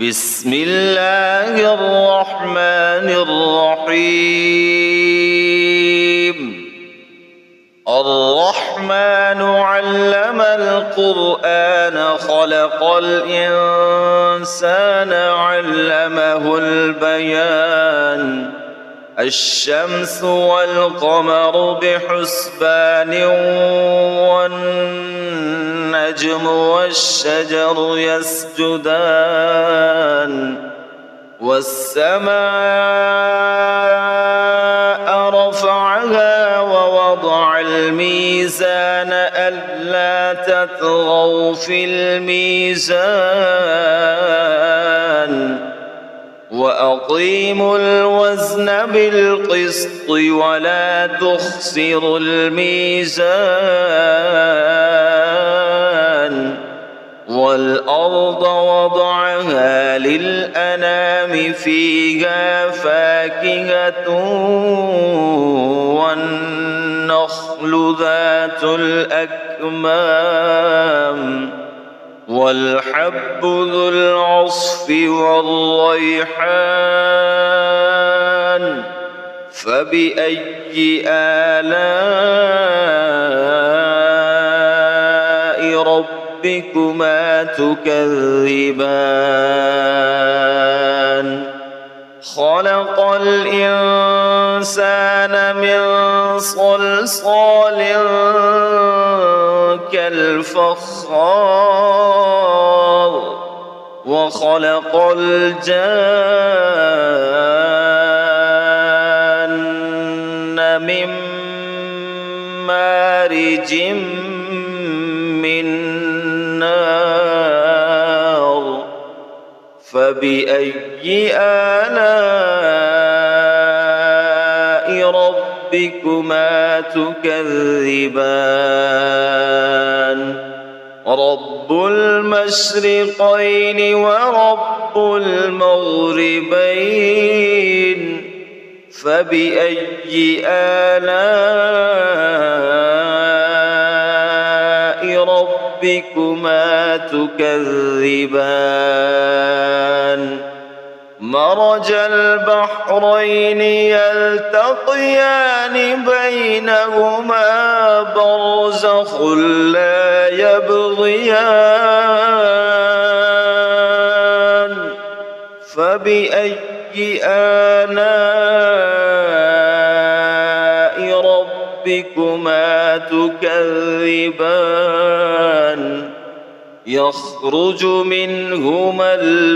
بسم الله الرحمن الرحيم. الرحمن علم القرآن خلق الإنسان علمه البيان. الشمس والقمر بحسبان والنجم والشجر يسجدان والسماء رفعها ووضع الميزان ألا تطغوا في الميزان وأقيموا الوزن بالقسط ولا تخسروا الميزان والأرض وضعها للأنام فيها فاكهة والنخل ذات الأكمام والحب ذو العصف والريحان. فبأي آلاء ربكما تكذبان؟ خلق الإنسان من صلصال كالفخار وخلق الجان من مارج من نار. فبأي آلاء ربكما تكذبان؟ رب المشرقين ورب المغربين. فبأي آلاء ربكما تكذبان؟ مرج البحرين يلتقيان بينهما برزخ لا يبغيان. فبأي آلاء ربكما تكذبان؟ يخرج منهما اللؤلؤ